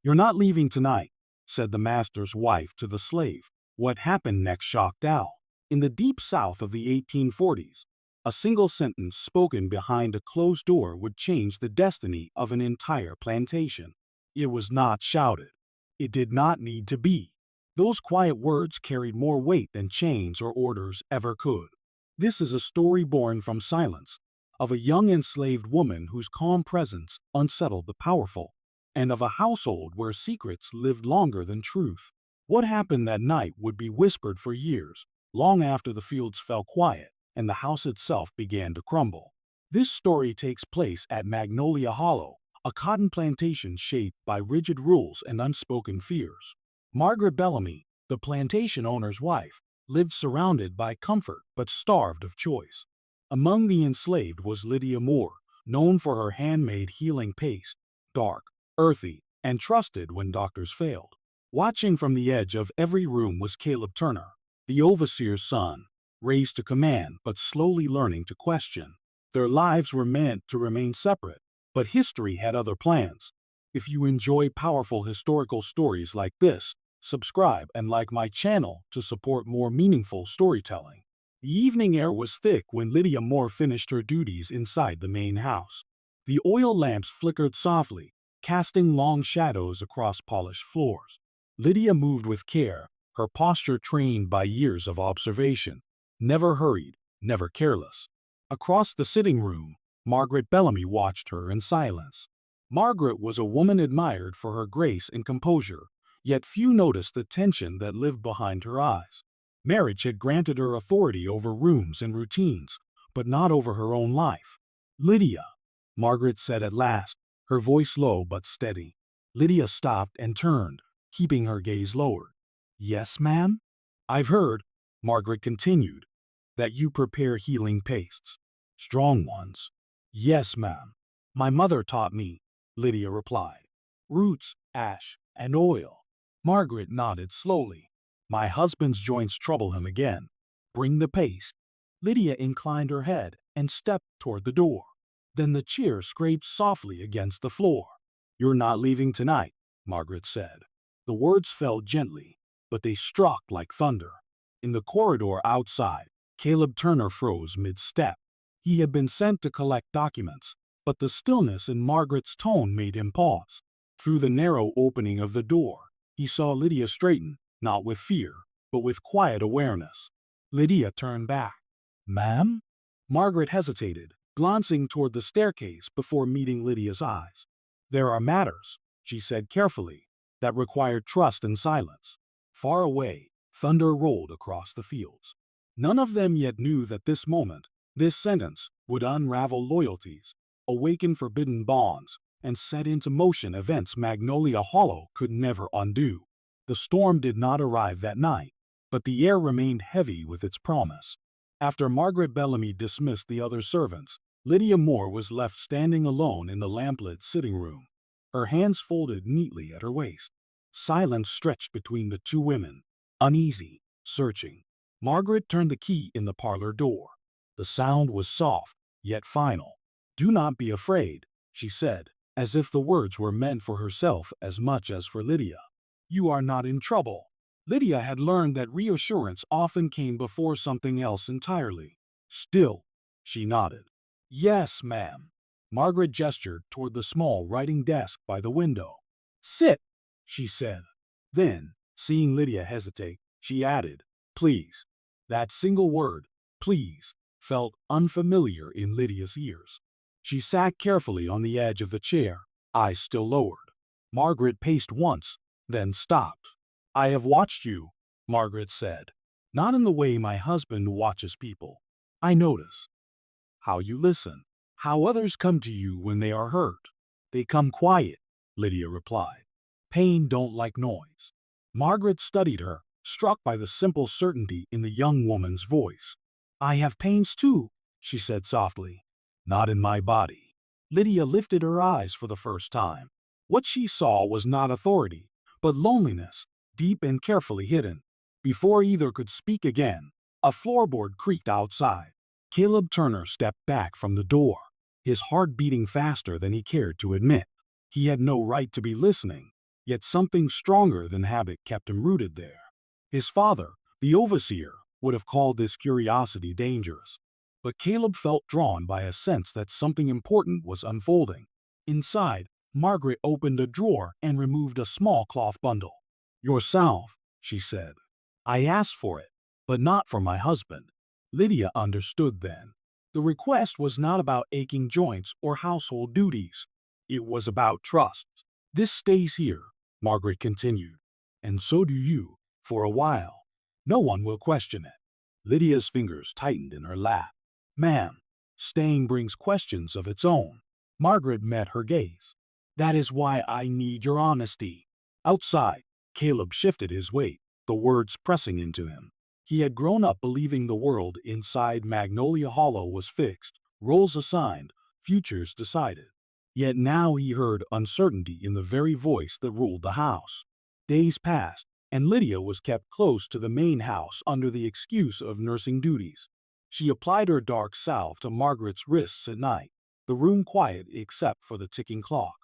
"You're not leaving tonight," said the master's wife to the slave. What happened next shocked Al. In the deep South of the 1840s, a single sentence spoken behind a closed door would change the destiny of an entire plantation. It was not shouted. It did not need to be. Those quiet words carried more weight than chains or orders ever could. This is a story born from silence, of a young enslaved woman whose calm presence unsettled the powerful, and of a household where secrets lived longer than truth. What happened that night would be whispered for years, long after the fields fell quiet and the house itself began to crumble. This story takes place at Magnolia Hollow, a cotton plantation shaped by rigid rules and unspoken fears. Margaret Bellamy, the plantation owner's wife, lived surrounded by comfort but starved of choice. Among the enslaved was Lydia Moore, known for her handmade healing paste, dark, earthy, and trusted when doctors failed. Watching from the edge of every room was Caleb Turner, the overseer's son, raised to command but slowly learning to question. Their lives were meant to remain separate, but history had other plans. If you enjoy powerful historical stories like this, subscribe and like my channel to support more meaningful storytelling. The evening air was thick when Lydia Moore finished her duties inside the main house. The oil lamps flickered softly, casting long shadows across polished floors. Lydia moved with care, her posture trained by years of observation. Never hurried, never careless. Across the sitting room, Margaret Bellamy watched her in silence. Margaret was a woman admired for her grace and composure, yet few noticed the tension that lived behind her eyes. Marriage had granted her authority over rooms and routines, but not over her own life. "Lydia," Margaret said at last, her voice low but steady. Lydia stopped and turned, keeping her gaze lowered. "Yes, ma'am?" "I've heard," Margaret continued, "that you prepare healing pastes. Strong ones." "Yes, ma'am. My mother taught me," Lydia replied. "Roots, ash, and oil." Margaret nodded slowly. "My husband's joints trouble him again. Bring the paste." Lydia inclined her head and stepped toward the door. Then the chair scraped softly against the floor. "You're not leaving tonight," Margaret said. The words fell gently, but they struck like thunder. In the corridor outside, Caleb Turner froze mid-step. He had been sent to collect documents, but the stillness in Margaret's tone made him pause. Through the narrow opening of the door, he saw Lydia straighten, not with fear, but with quiet awareness. Lydia turned back. "Ma'am?" Margaret hesitated, glancing toward the staircase before meeting Lydia's eyes. "There are matters," she said carefully, "that require trust and silence." Far away, thunder rolled across the fields. None of them yet knew that this moment, this sentence, would unravel loyalties, awaken forbidden bonds, and set into motion events Magnolia Hollow could never undo. The storm did not arrive that night, but the air remained heavy with its promise. After Margaret Bellamy dismissed the other servants, Lydia Moore was left standing alone in the lamplit sitting room, her hands folded neatly at her waist. Silence stretched between the two women, uneasy, searching. Margaret turned the key in the parlor door. The sound was soft, yet final. "Do not be afraid," she said, as if the words were meant for herself as much as for Lydia. "You are not in trouble." Lydia had learned that reassurance often came before something else entirely. "Still," she nodded. "Yes, ma'am." Margaret gestured toward the small writing desk by the window. "Sit," she said. Then, seeing Lydia hesitate, she added, "Please." That single word, "please," felt unfamiliar in Lydia's ears. She sat carefully on the edge of the chair, eyes still lowered. Margaret paced once, then stopped. "I have watched you," Margaret said. "Not in the way my husband watches people. I notice how you listen, how others come to you when they are hurt." "They come quiet," Lydia replied. "Pain don't like noise." Margaret studied her, struck by the simple certainty in the young woman's voice. "I have pains too," she said softly. "Not in my body." Lydia lifted her eyes for the first time. What she saw was not authority, but loneliness, deep and carefully hidden. Before either could speak again, a floorboard creaked outside. Caleb Turner stepped back from the door, his heart beating faster than he cared to admit. He had no right to be listening, yet something stronger than habit kept him rooted there. His father, the overseer, would have called this curiosity dangerous, but Caleb felt drawn by a sense that something important was unfolding. Inside, Margaret opened a drawer and removed a small cloth bundle. "Your salve," she said. "I asked for it, but not for my husband." Lydia understood then. The request was not about aching joints or household duties. It was about trust. "This stays here," Margaret continued, "and so do you, for a while. No one will question it." Lydia's fingers tightened in her lap. "Ma'am, staying brings questions of its own." Margaret met her gaze. "That is why I need your honesty." Outside, Caleb shifted his weight, the words pressing into him. He had grown up believing the world inside Magnolia Hollow was fixed, roles assigned, futures decided. Yet now he heard uncertainty in the very voice that ruled the house. Days passed, and Lydia was kept close to the main house under the excuse of nursing duties. She applied her dark salve to Margaret's wrists at night, the room quiet except for the ticking clock.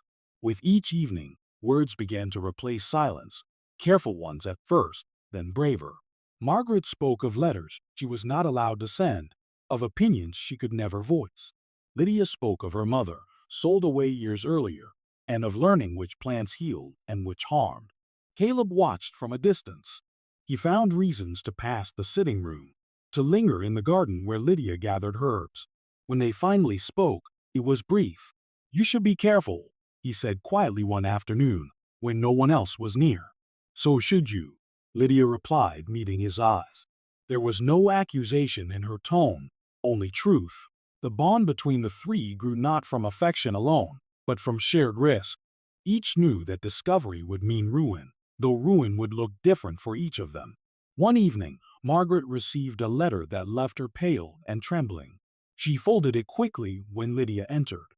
With each evening, words began to replace silence, careful ones at first, then braver. Margaret spoke of letters she was not allowed to send, of opinions she could never voice. Lydia spoke of her mother, sold away years earlier, and of learning which plants healed and which harmed. Caleb watched from a distance. He found reasons to pass the sitting room, to linger in the garden where Lydia gathered herbs. When they finally spoke, it was brief. "You should be careful," he said quietly one afternoon, when no one else was near. "So should you," Lydia replied, meeting his eyes. There was no accusation in her tone, only truth. The bond between the three grew not from affection alone, but from shared risk. Each knew that discovery would mean ruin, though ruin would look different for each of them. One evening, Margaret received a letter that left her pale and trembling. She folded it quickly when Lydia entered.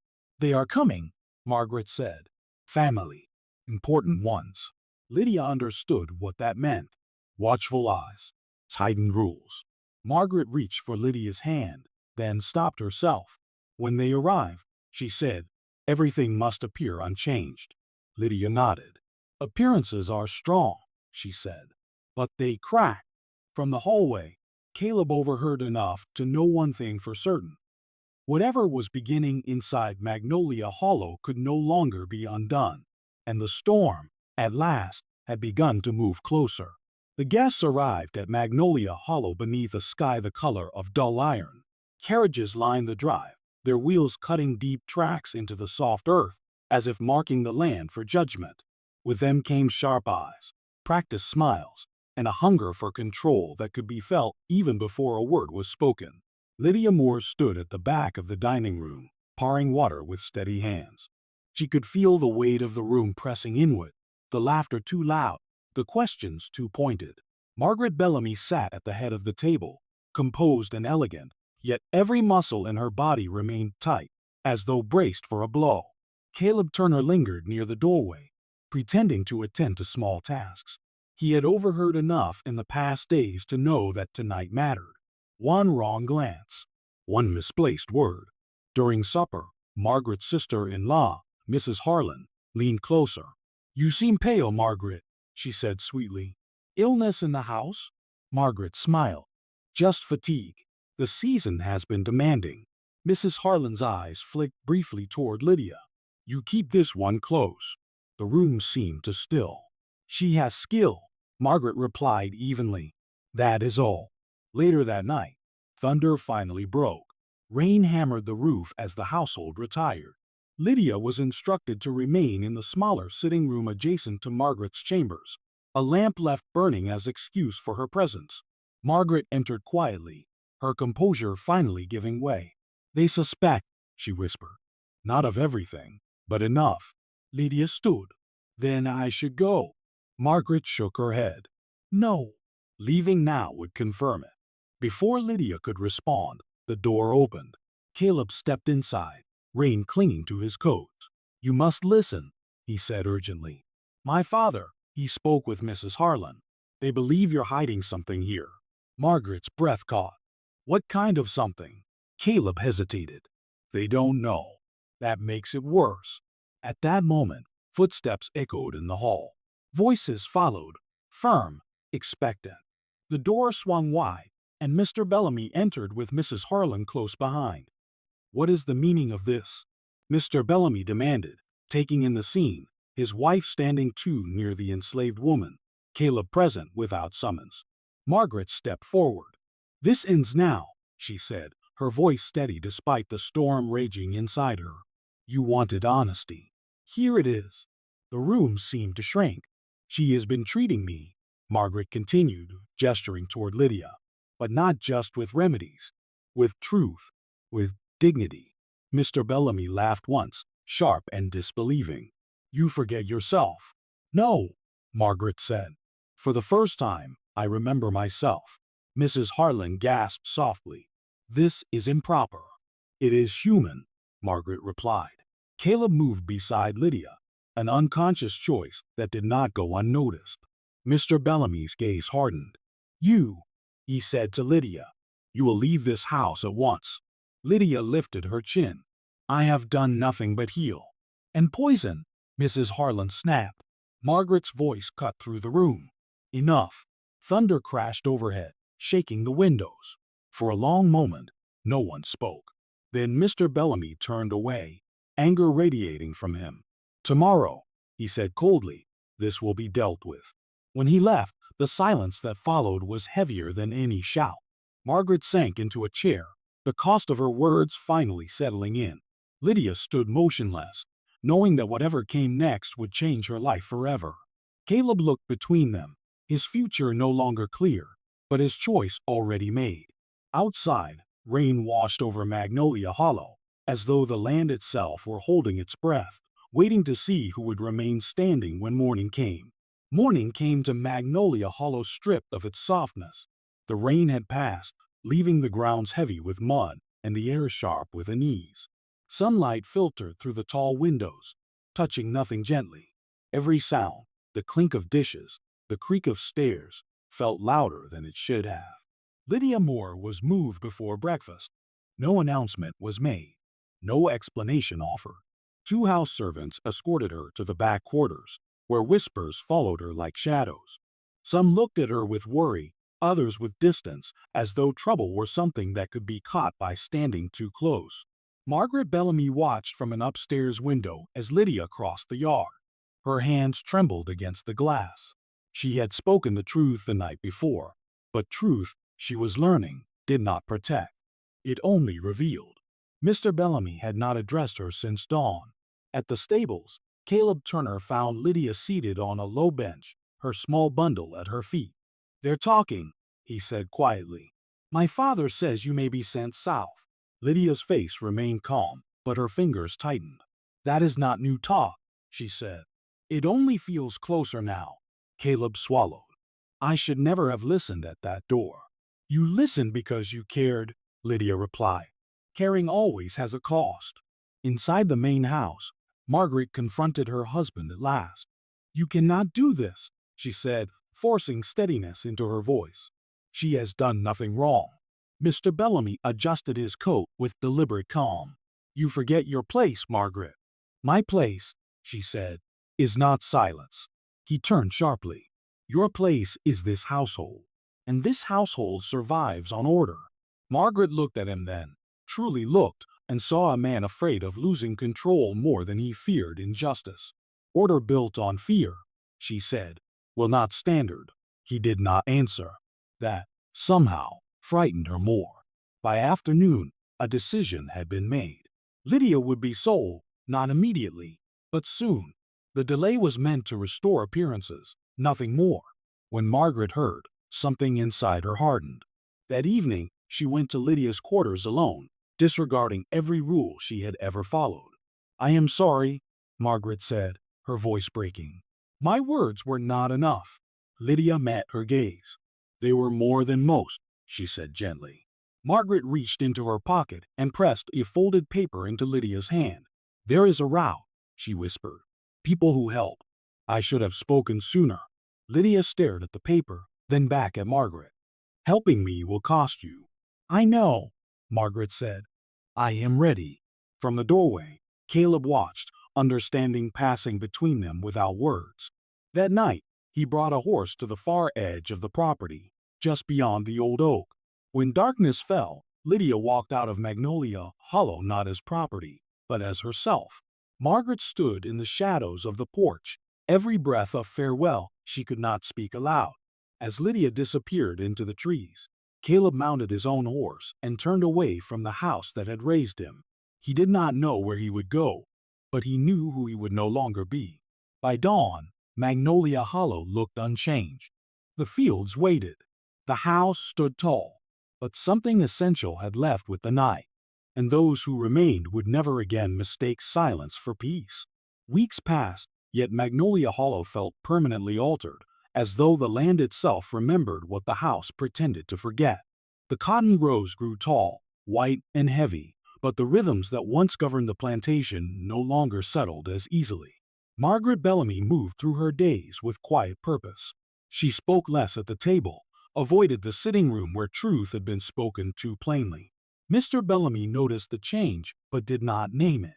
"They are coming," Margaret said. "Family. Important ones." Lydia understood what that meant. Watchful eyes, tightened rules. Margaret reached for Lydia's hand, then stopped herself. "When they arrive," she said, "everything must appear unchanged." Lydia nodded. "Appearances are strong," she said, "but they crack." From the hallway, Caleb overheard enough to know one thing for certain. Whatever was beginning inside Magnolia Hollow could no longer be undone, and the storm, at last, had begun to move closer. The guests arrived at Magnolia Hollow beneath a sky the color of dull iron. Carriages lined the drive, their wheels cutting deep tracks into the soft earth, as if marking the land for judgment. With them came sharp eyes, practiced smiles, and a hunger for control that could be felt even before a word was spoken. Lydia Moore stood at the back of the dining room, pouring water with steady hands. She could feel the weight of the room pressing inward, the laughter too loud, the questions too pointed. Margaret Bellamy sat at the head of the table, composed and elegant, yet every muscle in her body remained tight, as though braced for a blow. Caleb Turner lingered near the doorway, pretending to attend to small tasks. He had overheard enough in the past days to know that tonight mattered. One wrong glance, one misplaced word. During supper, Margaret's sister-in-law, Mrs. Harlan, leaned closer. "You seem pale, Margaret," she said sweetly. "Illness in the house?" Margaret smiled. "Just fatigue. The season has been demanding." Mrs. Harlan's eyes flicked briefly toward Lydia. "You keep this one close." The room seemed to still. "She has skill," Margaret replied evenly. "That is all." Later that night, thunder finally broke. Rain hammered the roof as the household retired. Lydia was instructed to remain in the smaller sitting room adjacent to Margaret's chambers, a lamp left burning as excuse for her presence. Margaret entered quietly, her composure finally giving way. "They suspect," she whispered. "Not of everything, but enough." Lydia stood. "Then I should go." Margaret shook her head. "No." Leaving now would confirm it. Before Lydia could respond, the door opened. Caleb stepped inside, rain clinging to his coat. "You must listen," he said urgently. "My father," he spoke with Mrs. Harlan. "They believe you're hiding something here." Margaret's breath caught. "What kind of something?" Caleb hesitated. "They don't know. That makes it worse." At that moment, footsteps echoed in the hall. Voices followed, firm, expectant. The door swung wide, and Mr. Bellamy entered with Mrs. Harlan close behind. "What is the meaning of this?" Mr. Bellamy demanded, taking in the scene, his wife standing too near the enslaved woman, Caleb present without summons. Margaret stepped forward. "This ends now," she said, her voice steady despite the storm raging inside her. "You wanted honesty. Here it is." The room seemed to shrink. "She has been treating me," Margaret continued, gesturing toward Lydia, "but not just with remedies. With truth. With dignity." Mr. Bellamy laughed once, sharp and disbelieving. "You forget yourself." "No," Margaret said. "For the first time, I remember myself." Mrs. Harlan gasped softly. "This is improper." "It is human," Margaret replied. Caleb moved beside Lydia, an unconscious choice that did not go unnoticed. Mr. Bellamy's gaze hardened. "You," he said to Lydia, "you will leave this house at once." Lydia lifted her chin. "I have done nothing but heal." "And poison," Mrs. Harlan snapped. Margaret's voice cut through the room. "Enough." Thunder crashed overhead, shaking the windows. For a long moment, no one spoke. Then Mr. Bellamy turned away, anger radiating from him. "Tomorrow," he said coldly, "this will be dealt with." When he left, the silence that followed was heavier than any shout. Margaret sank into a chair, the cost of her words finally settling in. Lydia stood motionless, knowing that whatever came next would change her life forever. Caleb looked between them, his future no longer clear, but his choice already made. Outside, rain washed over Magnolia Hollow, as though the land itself were holding its breath, waiting to see who would remain standing when morning came. Morning came to Magnolia Hollow stripped of its softness. The rain had passed, leaving the grounds heavy with mud and the air sharp with unease. Sunlight filtered through the tall windows, touching nothing gently. Every sound, the clink of dishes, the creak of stairs, felt louder than it should have. Lydia Moore was moved before breakfast. No announcement was made, no explanation offered. Two house servants escorted her to the back quarters, where whispers followed her like shadows. Some looked at her with worry, others with distance, as though trouble were something that could be caught by standing too close. Margaret Bellamy watched from an upstairs window as Lydia crossed the yard. Her hands trembled against the glass. She had spoken the truth the night before, but truth, she was learning, did not protect. It only revealed. Mr. Bellamy had not addressed her since dawn. At the stables, Caleb Turner found Lydia seated on a low bench, her small bundle at her feet. "They're talking," he said quietly. "My father says you may be sent south." Lydia's face remained calm, but her fingers tightened. "That is not new talk," she said. "It only feels closer now." Caleb swallowed. "I should never have listened at that door." "You listened because you cared," Lydia replied. "Caring always has a cost." Inside the main house, Margaret confronted her husband at last. "You cannot do this," she said, forcing steadiness into her voice. "She has done nothing wrong." Mr. Bellamy adjusted his coat with deliberate calm. "You forget your place, Margaret." "My place," she said, "is not silence." He turned sharply. "Your place is this household, and this household survives on order." Margaret looked at him then, truly looked, and saw a man afraid of losing control more than he feared injustice. "Order built on fear," she said, "will not stand." He did not answer. That, somehow, frightened her more. By afternoon, a decision had been made. Lydia would be sold, not immediately, but soon. The delay was meant to restore appearances, nothing more. When Margaret heard, something inside her hardened. That evening, she went to Lydia's quarters alone, disregarding every rule she had ever followed. "I am sorry," Margaret said, her voice breaking. "My words were not enough." Lydia met her gaze. "They were more than most," she said gently. Margaret reached into her pocket and pressed a folded paper into Lydia's hand. "There is a row," she whispered. "People who help." "I should have spoken sooner." Lydia stared at the paper, then back at Margaret. "Helping me will cost you." "I know," Margaret said. "I am ready." From the doorway, Caleb watched, understanding passing between them without words. That night, he brought a horse to the far edge of the property, just beyond the old oak. When darkness fell, Lydia walked out of Magnolia Hollow not as property, but as herself. Margaret stood in the shadows of the porch, every breath of farewell she could not speak aloud. As Lydia disappeared into the trees, Caleb mounted his own horse and turned away from the house that had raised him. He did not know where he would go, but he knew who he would no longer be. By dawn, Magnolia Hollow looked unchanged. The fields waited. The house stood tall, but something essential had left with the night, and those who remained would never again mistake silence for peace. Weeks passed, yet Magnolia Hollow felt permanently altered, as though the land itself remembered what the house pretended to forget. The cotton groves grew tall, white and heavy, but the rhythms that once governed the plantation no longer settled as easily. Margaret Bellamy moved through her days with quiet purpose. She spoke less at the table, avoided the sitting room where truth had been spoken too plainly. Mr. Bellamy noticed the change, but did not name it.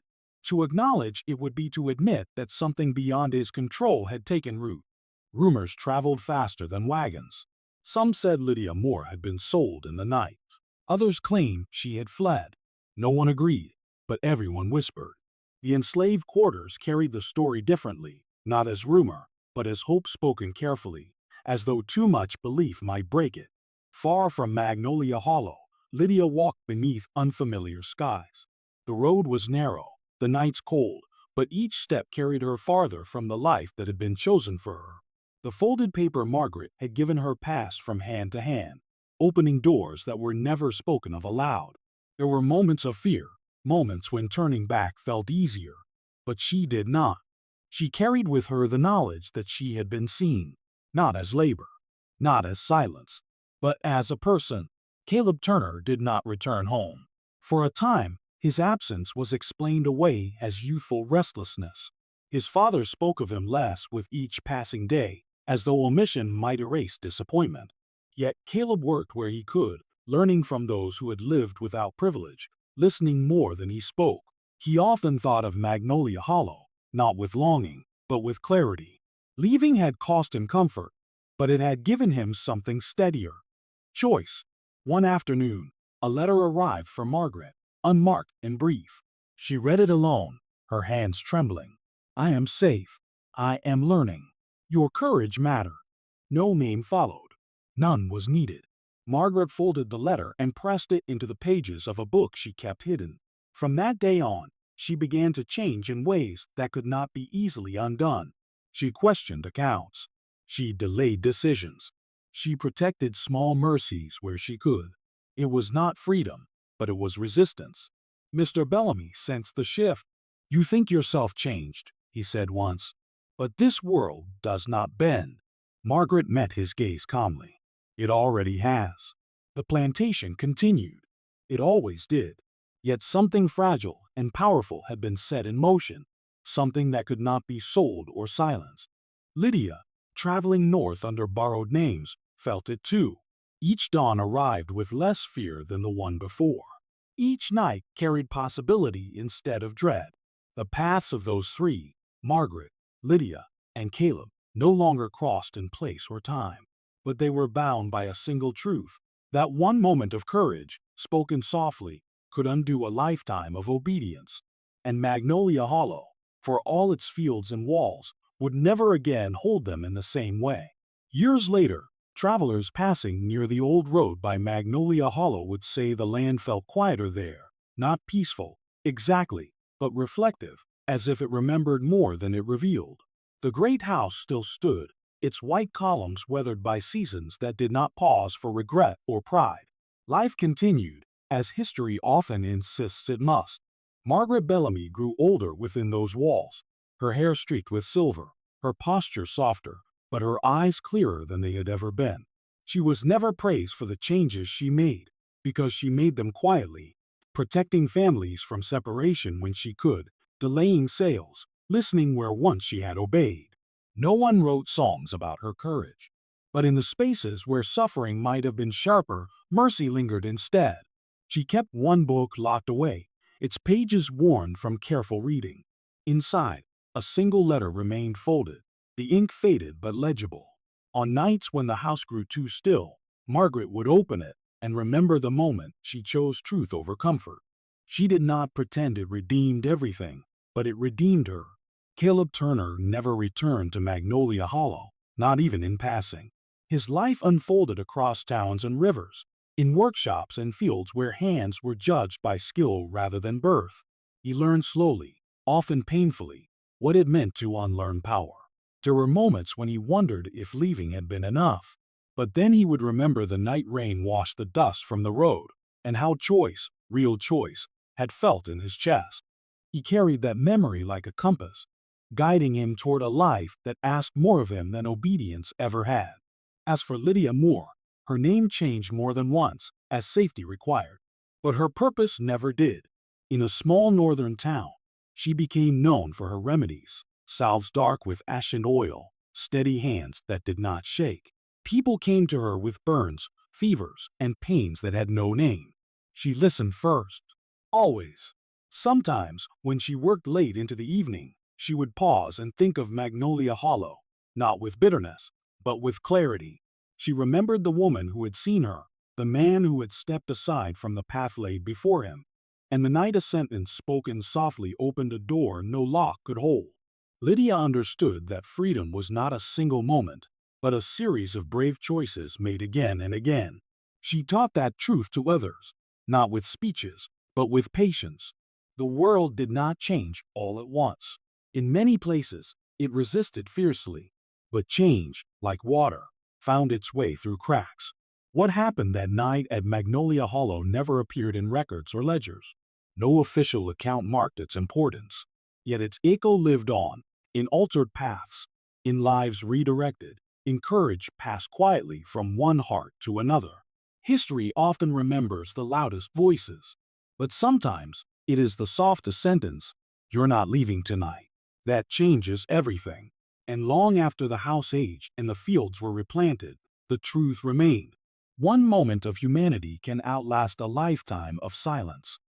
To acknowledge it would be to admit that something beyond his control had taken root. Rumors traveled faster than wagons. Some said Lydia Moore had been sold in the night. Others claimed she had fled. No one agreed, but everyone whispered. The enslaved quarters carried the story differently, not as rumor, but as hope spoken carefully, as though too much belief might break it. Far from Magnolia Hollow, Lydia walked beneath unfamiliar skies. The road was narrow, the nights cold, but each step carried her farther from the life that had been chosen for her. The folded paper Margaret had given her passed from hand to hand, opening doors that were never spoken of aloud. There were moments of fear, moments when turning back felt easier, but she did not. She carried with her the knowledge that she had been seen, not as labor, not as silence, but as a person. Caleb Turner did not return home. For a time, his absence was explained away as youthful restlessness. His father spoke of him less with each passing day, as though omission might erase disappointment. Yet Caleb worked where he could, learning from those who had lived without privilege, listening more than he spoke. He often thought of Magnolia Hollow, not with longing, but with clarity. Leaving had cost him comfort, but it had given him something steadier. Choice. One afternoon, a letter arrived from Margaret, unmarked and brief. She read it alone, her hands trembling. I am safe. I am learning. Your courage mattered. No name followed. None was needed. Margaret folded the letter and pressed it into the pages of a book she kept hidden. From that day on, she began to change in ways that could not be easily undone. She questioned accounts. She delayed decisions. She protected small mercies where she could. It was not freedom, but it was resistance. Mr. Bellamy sensed the shift. You think yourself changed, he said once, but this world does not bend. Margaret met his gaze calmly. It already has. The plantation continued. It always did. Yet something fragile and powerful had been set in motion, something that could not be sold or silenced. Lydia, traveling north under borrowed names, felt it too. Each dawn arrived with less fear than the one before. Each night carried possibility instead of dread. The paths of those three, Margaret, Lydia, and Caleb, no longer crossed in place or time, but they were bound by a single truth. That one moment of courage, spoken softly, could undo a lifetime of obedience. And Magnolia Hollow, for all its fields and walls, would never again hold them in the same way. Years later, travelers passing near the old road by Magnolia Hollow would say the land felt quieter there, not peaceful, exactly, but reflective, as if it remembered more than it revealed. The great house still stood, its white columns weathered by seasons that did not pause for regret or pride. Life continued, as history often insists it must. Margaret Bellamy grew older within those walls, her hair streaked with silver, her posture softer, but her eyes clearer than they had ever been. She was never praised for the changes she made, because she made them quietly, protecting families from separation when she could, delaying sales, listening where once she had obeyed. No one wrote songs about her courage, but in the spaces where suffering might have been sharper, mercy lingered instead. She kept one book locked away, its pages worn from careful reading. Inside, a single letter remained folded, The ink faded but legible. On nights when the house grew too still, Margaret would open it and remember the moment she chose truth over comfort. She did not pretend it redeemed everything, but it redeemed her. Caleb Turner never returned to Magnolia Hollow, not even in passing. His life unfolded across towns and rivers, in workshops and fields where hands were judged by skill rather than birth. He learned slowly, often painfully, what it meant to unlearn power. There were moments when he wondered if leaving had been enough. But then he would remember the night rain washed the dust from the road, and how choice, real choice, had felt in his chest. He carried that memory like a compass, guiding him toward a life that asked more of him than obedience ever had. As for Lydia Moore, her name changed more than once, as safety required. But her purpose never did. In a small northern town, she became known for her remedies, salves dark with ashen oil, steady hands that did not shake. People came to her with burns, fevers, and pains that had no name. She listened first. Always. Sometimes, when she worked late into the evening, she would pause and think of Magnolia Hollow, not with bitterness, but with clarity. She remembered the woman who had seen her, the man who had stepped aside from the path laid before him, and the night a sentence spoken softly opened a door no lock could hold. Lydia understood that freedom was not a single moment, but a series of brave choices made again and again. She taught that truth to others, not with speeches, but with patience. The world did not change all at once. In many places, it resisted fiercely, but change, like water, found its way through cracks. What happened that night at Magnolia Hollow never appeared in records or ledgers. No official account marked its importance. Yet its echo lived on, in altered paths, in lives redirected, in courage passed quietly from one heart to another. History often remembers the loudest voices, but sometimes it is the softest sentence, "You're not leaving tonight," that changes everything. And long after the house aged and the fields were replanted, the truth remained. One moment of humanity can outlast a lifetime of silence.